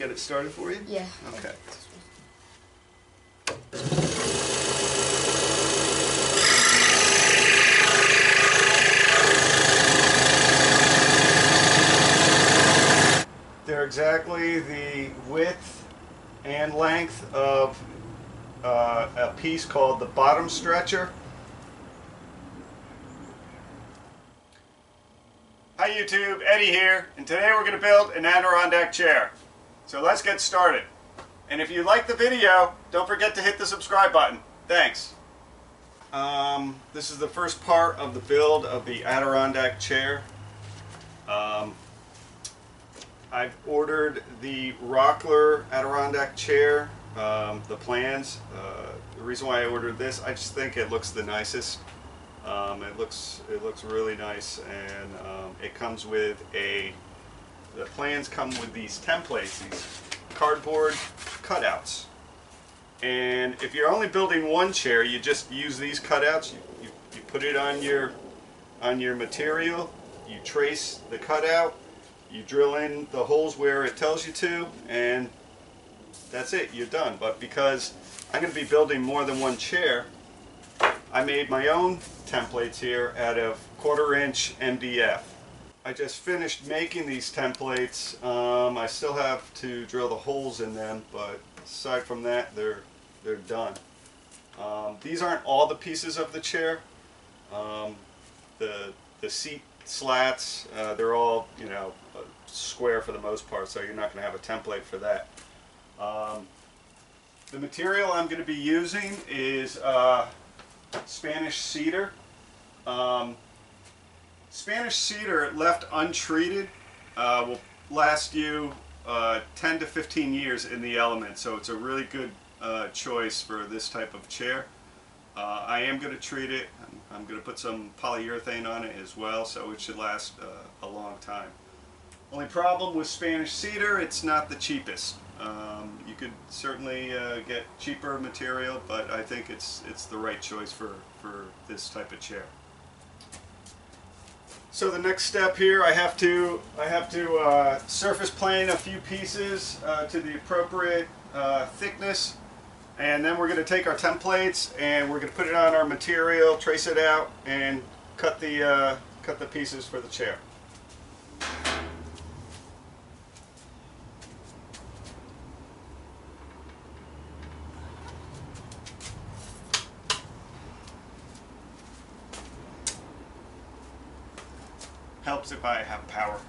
get it started for you? Yeah. Okay. They're exactly the width and length of a piece called the bottom stretcher. Hi YouTube, Eddie here, and today we're going to build an Adirondack chair. So let's get started. And if you like the video, don't forget to hit the subscribe button. Thanks. This is the first part of the build of the Adirondack chair. I've ordered the Rockler Adirondack chair, the plans. The reason why I ordered this, I just think it looks the nicest. It looks really nice, and it comes with the plans come with these templates, these cardboard cutouts. And if you're only building one chair, you just use these cutouts. You put it on your material, you trace the cutout, you drill in the holes where it tells you to, and that's it, you're done. But because I'm going to be building more than one chair, I made my own templates here out of 1/4 inch MDF. I just finished making these templates. I still have to drill the holes in them, but aside from that, they're done. These aren't all the pieces of the chair. The seat slats, they're all, you know, square for the most part, so you're not going to have a template for that. The material I'm going to be using is Spanish cedar. Spanish cedar left untreated will last you 10 to 15 years in the elements, so it's a really good choice for this type of chair. I am going to treat it. I'm going to put some polyurethane on it as well, so it should last a long time. Only problem with Spanish cedar, it's not the cheapest. You could certainly get cheaper material, but I think it's the right choice for this type of chair. So the next step here, I have to surface plane a few pieces to the appropriate thickness, and then we're going to take our templates and we're going to put it on our material, trace it out, and cut the pieces for the chair. Helps if I have power.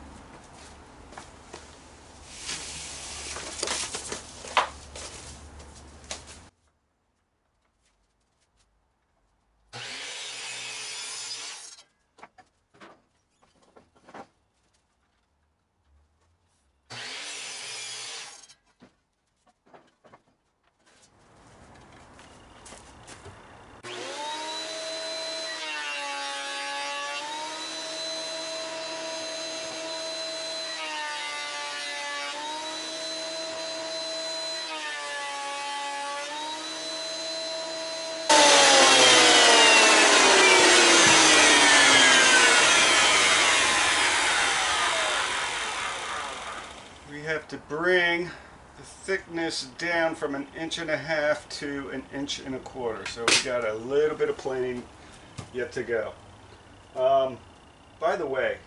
To bring the thickness down from 1.5 inches to 1.25 inches. So we got a little bit of planing yet to go. By the way,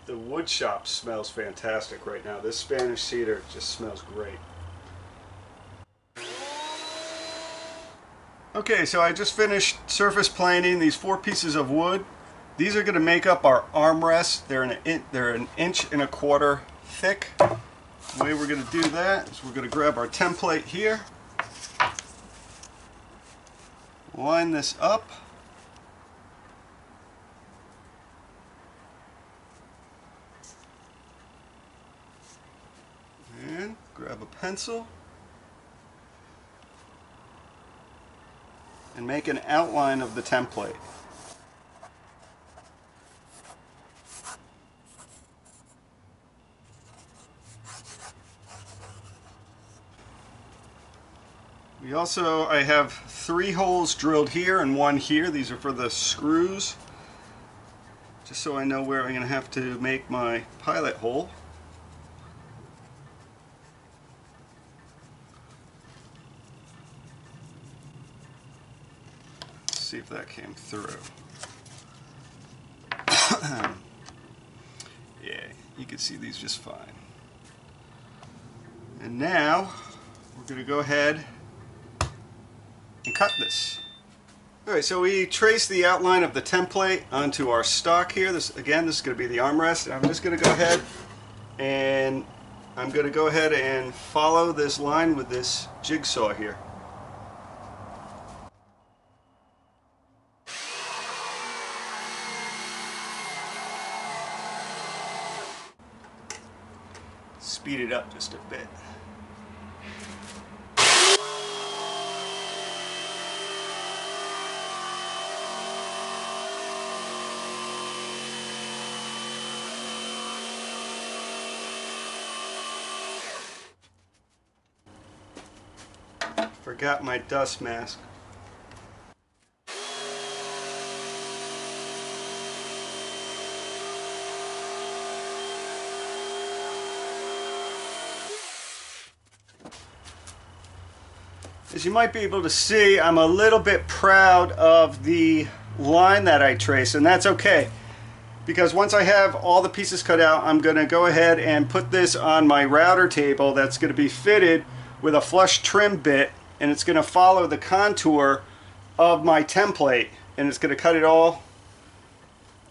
the wood shop smells fantastic right now. This Spanish cedar just smells great. Okay, so I just finished surface planing these 4 pieces of wood. These are going to make up our armrests. They're 1.25 inches thick. The way we're going to do that is we're going to grab our template here, line this up, and grab a pencil and make an outline of the template. I have 3 holes drilled here and 1 here. These are for the screws, just so I know where I'm going to have to make my pilot hole. see if that came through. Yeah, you can see these just fine. And now we're going to go ahead and cut this. Alright, so we trace the outline of the template onto our stock here. This is going to be the armrest. I'm just going to go ahead and follow this line with this jigsaw here. Speed it up just a bit. Forgot my dust mask. As you might be able to see, I'm a little bit proud of the line that I traced, and that's okay, because once I have all the pieces cut out, I'm going to go ahead and put this on my router table that's going to be fitted with a flush trim bit, and it's going to follow the contour of my template, and it's going to cut it all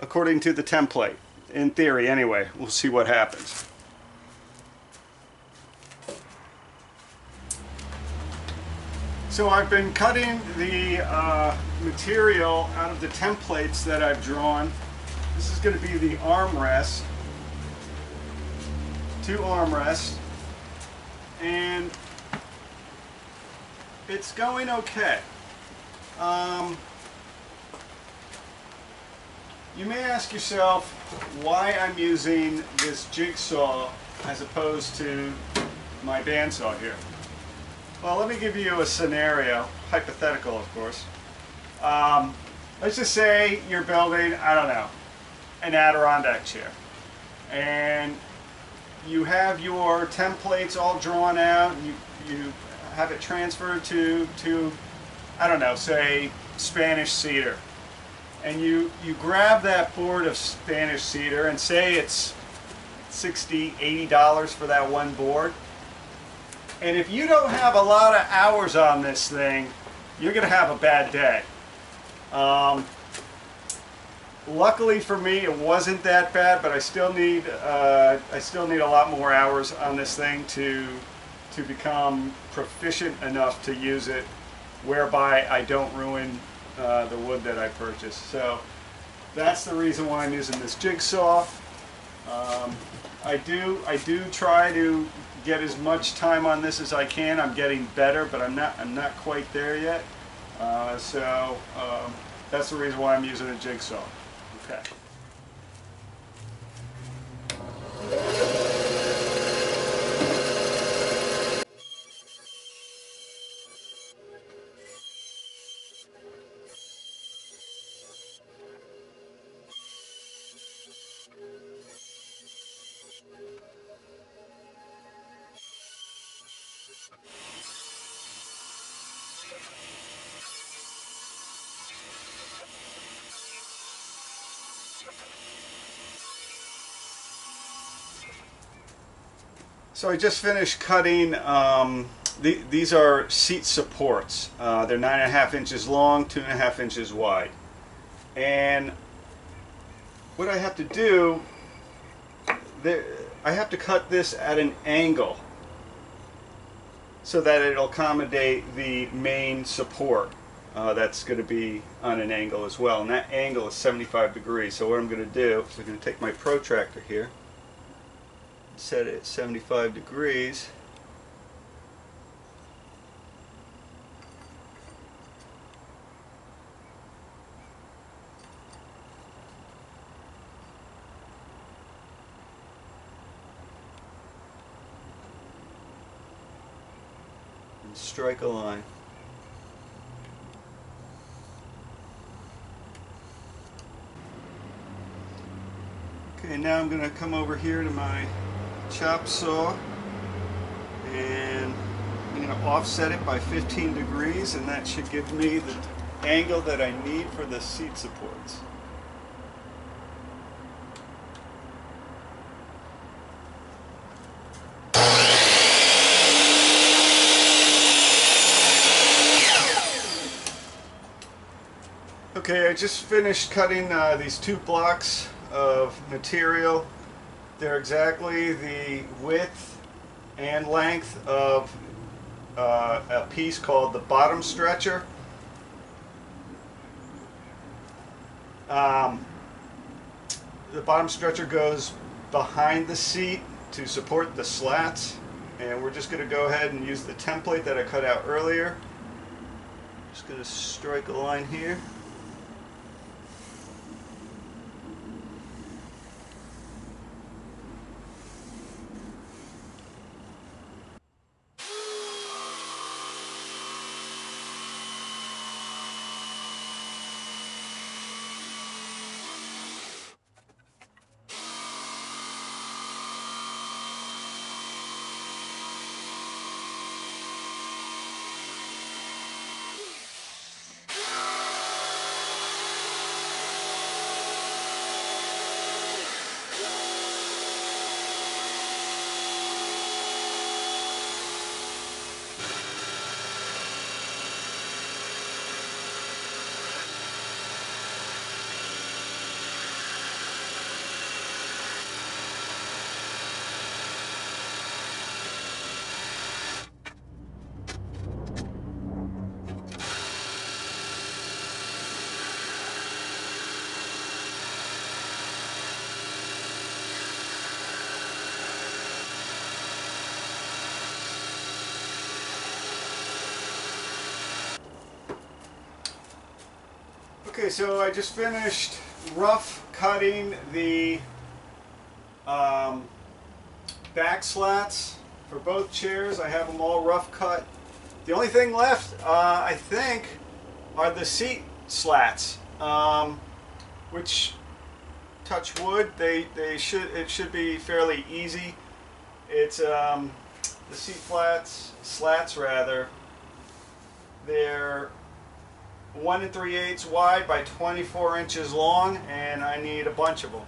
according to the template, in theory anyway. We'll see what happens. So I've been cutting the material out of the templates that I've drawn. This is going to be the armrest, 2 armrests, and it's going okay. You may ask yourself why I'm using this jigsaw as opposed to my bandsaw here. Well, let me give you a scenario, hypothetical of course. Let's just say you're building, I don't know, an Adirondack chair, and you have your templates all drawn out, you have it transferred to I don't know, say Spanish cedar, and you grab that board of Spanish cedar and say it's $60, $80 for that one board. And if you don't have a lot of hours on this thing, you're going to have a bad day. Luckily for me, it wasn't that bad, but I still need a lot more hours on this thing to become proficient enough to use it, whereby I don't ruin the wood that I purchased. So that's the reason why I'm using this jigsaw. I do try to get as much time on this as I can. I'm getting better, but I'm not quite there yet. So that's the reason why I'm using a jigsaw. Okay. So I just finished cutting, these are seat supports. They're 9.5 inches long, 2.5 inches wide. And what I have to do, I have to cut this at an angle so that it'll accommodate the main support that's going to be on an angle as well. And that angle is 75 degrees. So what I'm going to do is I'm going to take my protractor here, set it at 75 degrees, and strike a line. Okay, now I'm going to come over here to my chop saw, and I'm going to offset it by 15 degrees, and that should give me angle that I need for the seat supports. Okay, I just finished cutting these 2 blocks of material. They're exactly the width and length of a piece called the bottom stretcher. The bottom stretcher goes behind the seat to support the slats, and we're just going to go ahead and use the template that I cut out earlier. Just going to strike a line here. Okay, so I just finished rough cutting the back slats for both chairs. I have them all rough cut. The only thing left, I think, are the seat slats, which, touch wood, it should be fairly easy. It's the seat slats rather. They're 1 3/8 wide by 24 inches long, and I need a bunch of them.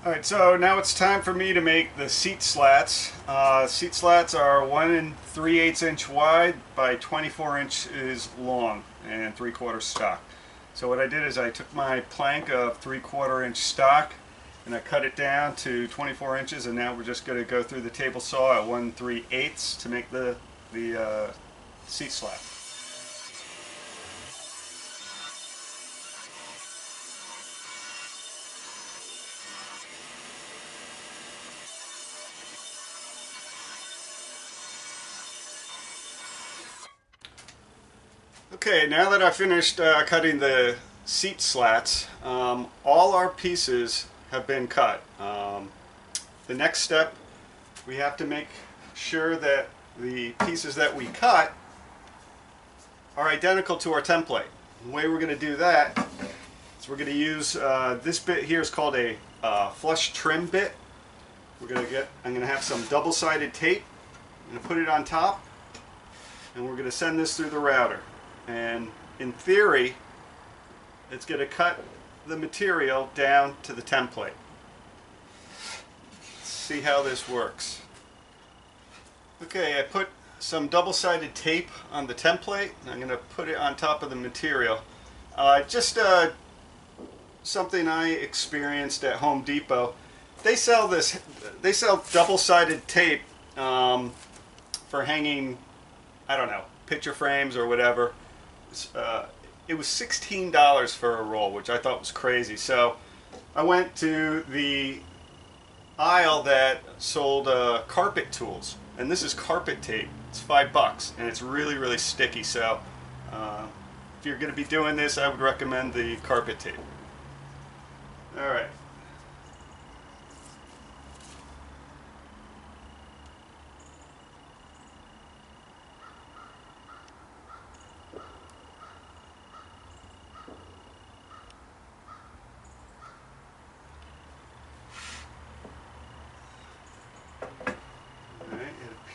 Alright, so now it's time for me to make the seat slats. Seat slats are 1 3/8 inch wide by 24 inches long and 3/4 stock. So what I did is I took my plank of 3/4 inch stock and I cut it down to 24 inches, and now we're just going to go through the table saw at 1 3/8 to make the seat slat. Okay, now that I finished cutting the seat slats, all our pieces have been cut. The next step, we have to make sure that the pieces that we cut are identical to our template. The way we're going to do that is we're going to use this bit here is called a flush trim bit. I'm going to have some double-sided tape. I'm going to put it on top, and we're going to send this through the router. And in theory, it's going to cut the material down to the template. Let's see how this works. Okay, I put some double-sided tape on the template, and I'm going to put it on top of the material. Just something I experienced at Home Depot. They sell double-sided tape for hanging, I don't know, picture frames or whatever. It was $16 for a roll, which I thought was crazy. So I went to the aisle that sold carpet tools, and this is carpet tape. It's $5 and it's really, really sticky. So if you're going to be doing this, I would recommend the carpet tape. All right.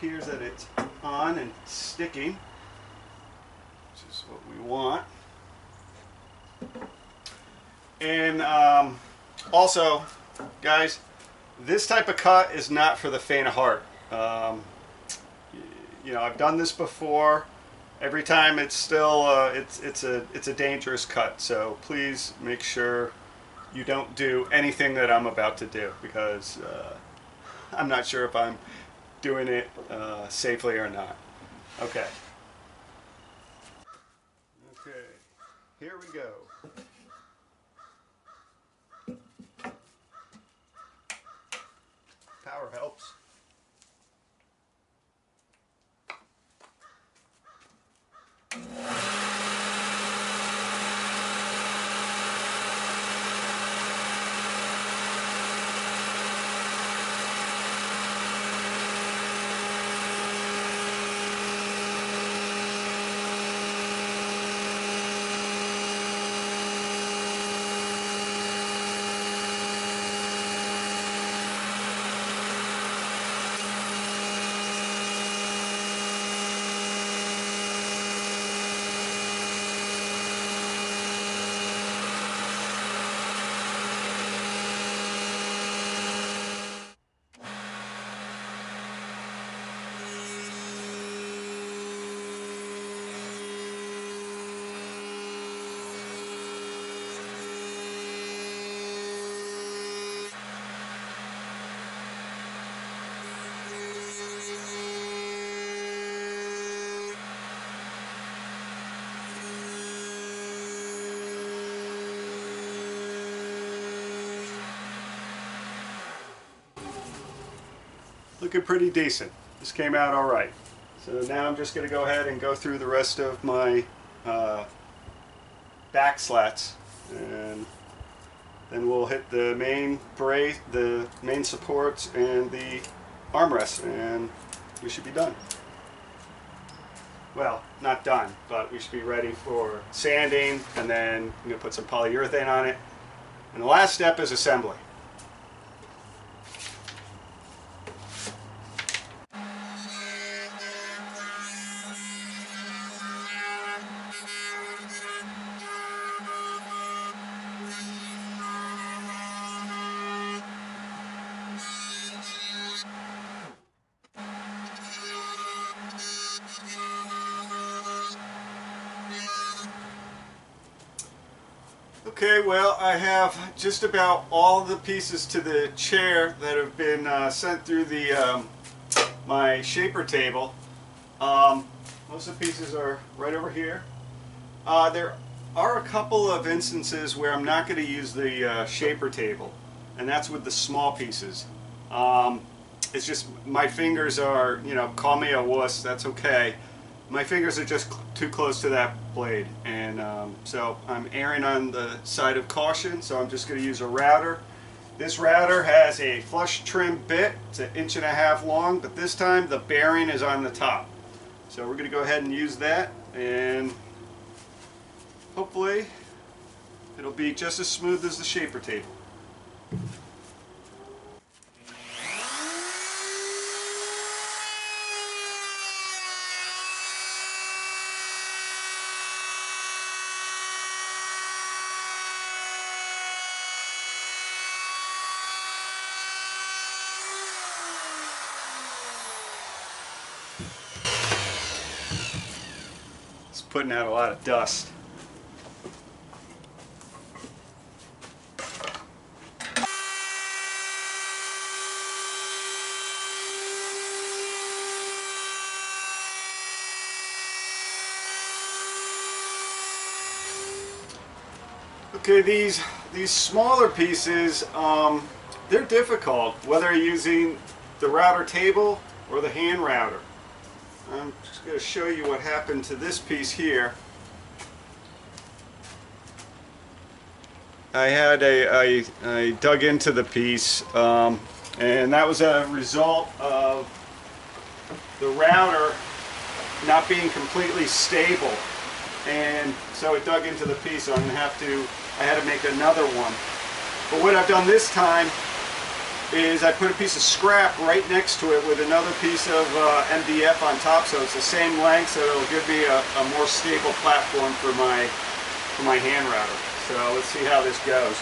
Appears that it's on and sticking, which is what we want. And also, guys, this type of cut is not for the faint of heart. You know, I've done this before. Every time it's still it's a dangerous cut. So please make sure you don't do anything that I'm about to do, because I'm not sure if I'm doing it safely or not. Okay. Okay. Here we go. Power helps. Looking pretty decent. This came out all right. So now I'm just going to go ahead and go through the rest of my back slats, and then we'll hit the main brace, the main supports, and the armrests, and we should be done. Well, not done, but we should be ready for sanding, and then I'm going to put some polyurethane on it. And the last step is assembly. Okay, well, I have just about all the pieces to the chair that have been sent through the my shaper table. Most of the pieces are right over here. There are a couple of instances where I'm not going to use the shaper table, and that's with the small pieces. It's just my fingers are, you know, call me a wuss, that's okay. My fingers are just too close to that blade, and so I'm erring on the side of caution, so I'm just going to use a router. This router has a flush trim bit. It's 1.5 inches long, but this time the bearing is on the top. So we're going to go ahead and use that, and hopefully it'll be just as smooth as the shaper table. It's putting out a lot of dust. Okay, these smaller pieces, they're difficult, whether you're using the router table or the hand router. I'm just going to show you what happened to this piece here. I dug into the piece, and that was a result of the router not being completely stable, and so it dug into the piece, so I had to make another one. But what I've done this time is I put a piece of scrap right next to it with another piece of MDF on top, so it's the same length, so it'll give me a more stable platform for my hand router. So let's see how this goes.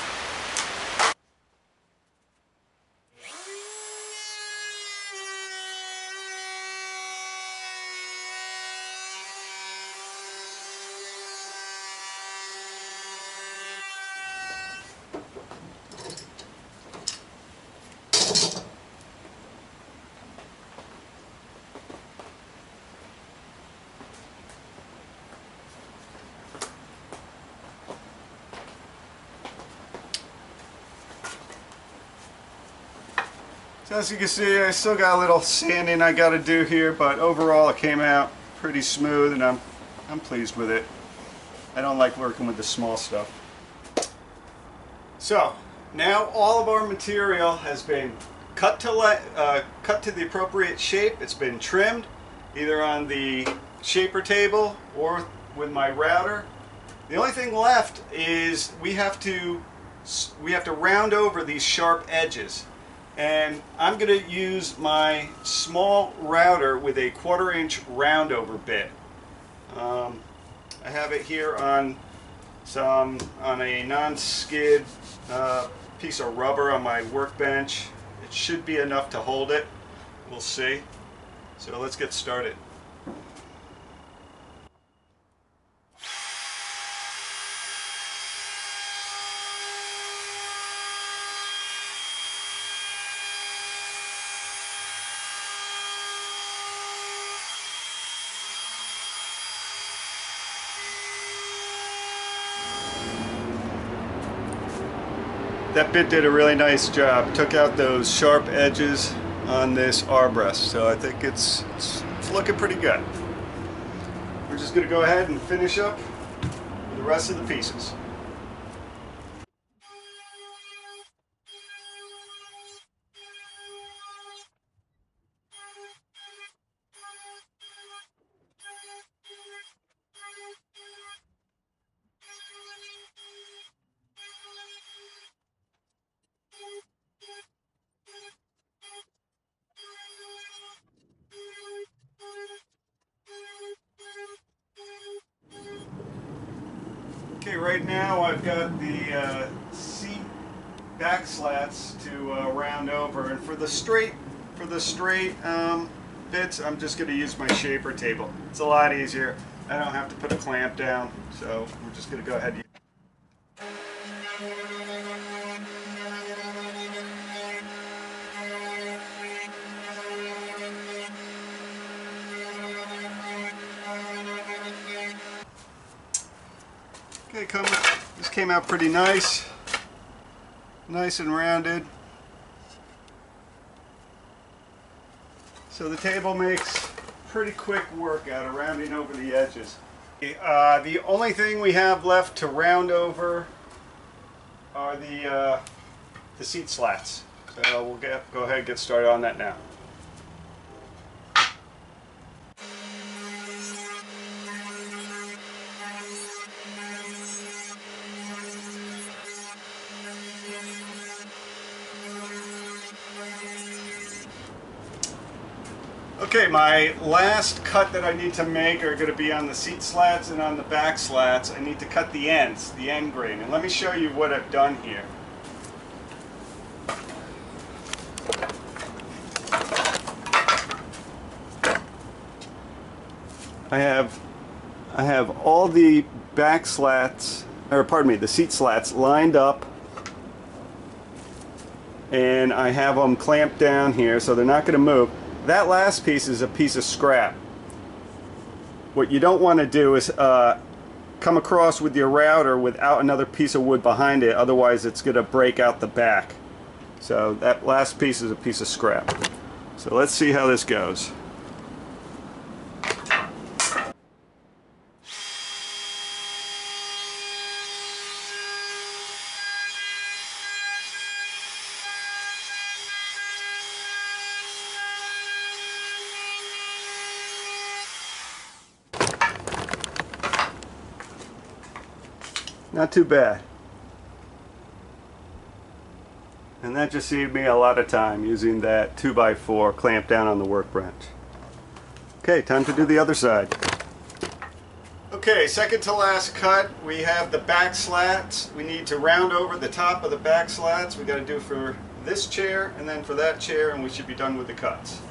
So as you can see, I still got a little sanding I got to do here, but overall it came out pretty smooth, and I'm pleased with it. I don't like working with the small stuff. So now all of our material has been cut to the appropriate shape. It's been trimmed either on the shaper table or with my router. The only thing left is we have to round over these sharp edges. And I'm going to use my small router with a 1/4 inch round over bit. I have it here on a non-skid piece of rubber on my workbench. It should be enough to hold it. We'll see. So let's get started. That bit did a really nice job. Took out those sharp edges on this armrest, so I think it's looking pretty good. We're just going to go ahead and finish up with the rest of the pieces. Okay, right now I've got the seat back slats to round over, and for the straight bits, I'm just going to use my shaper table. It's a lot easier. I don't have to put a clamp down, so we're just going to go ahead and okay, this came out pretty nice and rounded. So the table makes pretty quick work out of rounding over the edges. The only thing we have left to round over are the seat slats. So we'll go ahead and get started on that now. Okay, my last cut that I need to make are going to be on the seat slats and on the back slats. I need to cut the ends, the end grain. And let me show you what I've done here. I have all the back slats, or pardon me, the seat slats lined up, and I have them clamped down here so they're not going to move. That last piece is a piece of scrap. What you don't want to do is come across with your router without another piece of wood behind it, otherwise it's going to break out the back. So that last piece is a piece of scrap. So let's see how this goes. Not too bad. And that just saved me a lot of time using that 2x4 clamp down on the workbench. Okay, time to do the other side. Okay, second to last cut, we have the back slats. We need to round over the top of the back slats. We got to do for this chair and then for that chair, and we should be done with the cuts.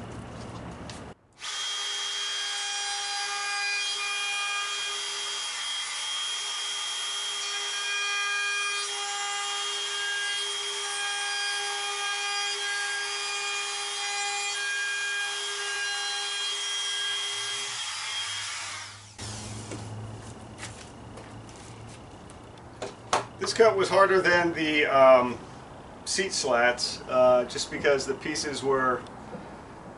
This cut was harder than the seat slats, just because the pieces were,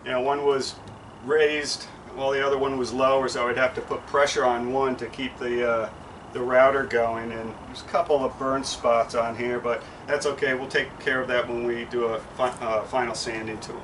one was raised while the other one was lower, so I'd have to put pressure on one to keep the router going, and there's a couple of burn spots on here, but that's okay. We'll take care of that when we do a final sand into them.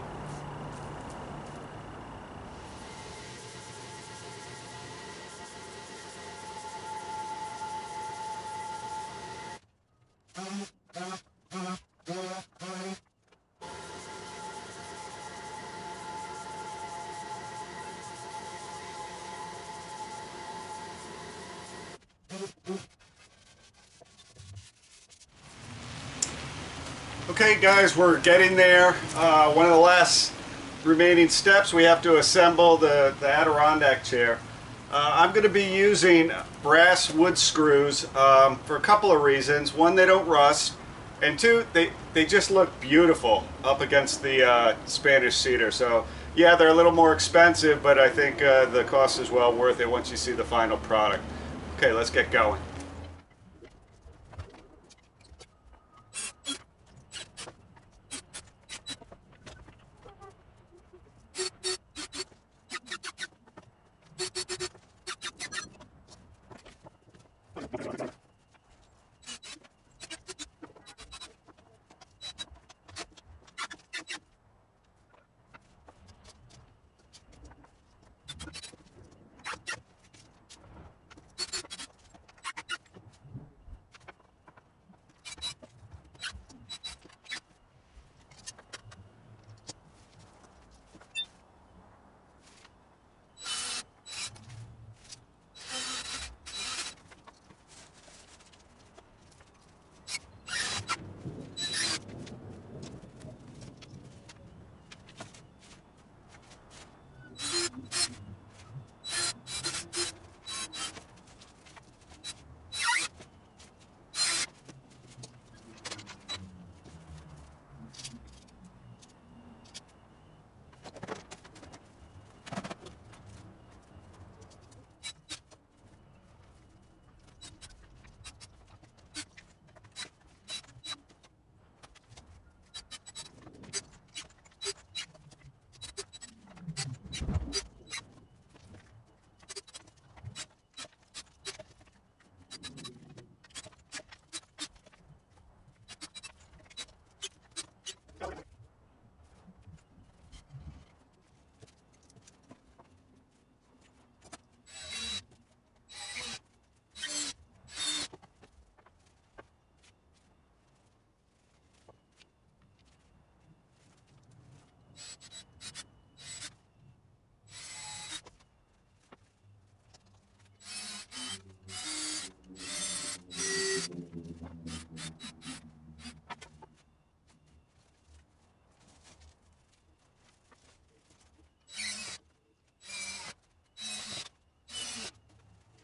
Okay guys, we're getting there. One of the last remaining steps, we have to assemble the Adirondack chair. I'm going to be using brass wood screws for a couple of reasons. One, they don't rust, and two, they just look beautiful up against the Spanish cedar. So yeah, they're a little more expensive, but I think the cost is well worth it once you see the final product. Okay, let's get going.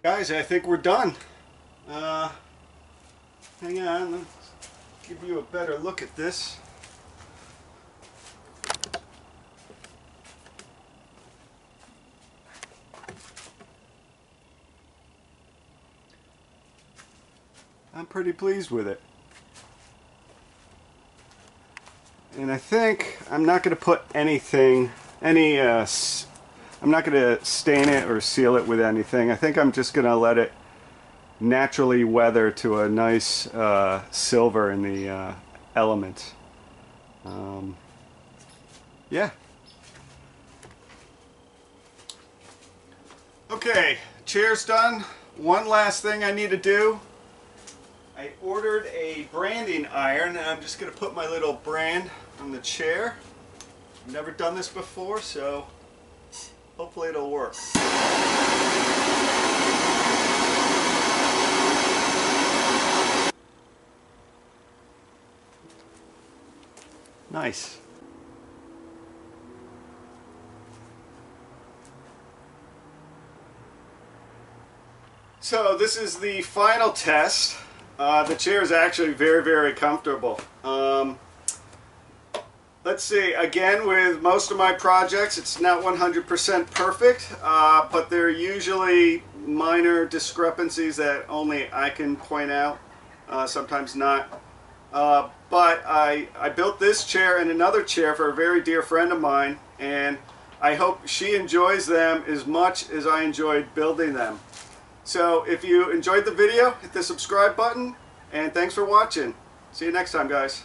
Guys, I think we're done. Hang on, let's give you a better look at this. I'm pretty pleased with it. And I think I'm not going to put anything, I'm not going to stain it or seal it with anything. I think I'm just going to let it naturally weather to a nice silver in the element. Yeah. Okay, chair's done. One last thing I need to do. I ordered a branding iron, and I'm just going to put my little brand on the chair. I've never done this before, so hopefully it'll work. Nice. So this is the final test. The chair is actually very, very comfortable. Let's see, again, with most of my projects, it's not 100% perfect, but there are usually minor discrepancies that only I can point out, sometimes not. But I built this chair and another chair for a very dear friend of mine, and I hope she enjoys them as much as I enjoyed building them. So if you enjoyed the video, hit the subscribe button, and thanks for watching. See you next time, guys.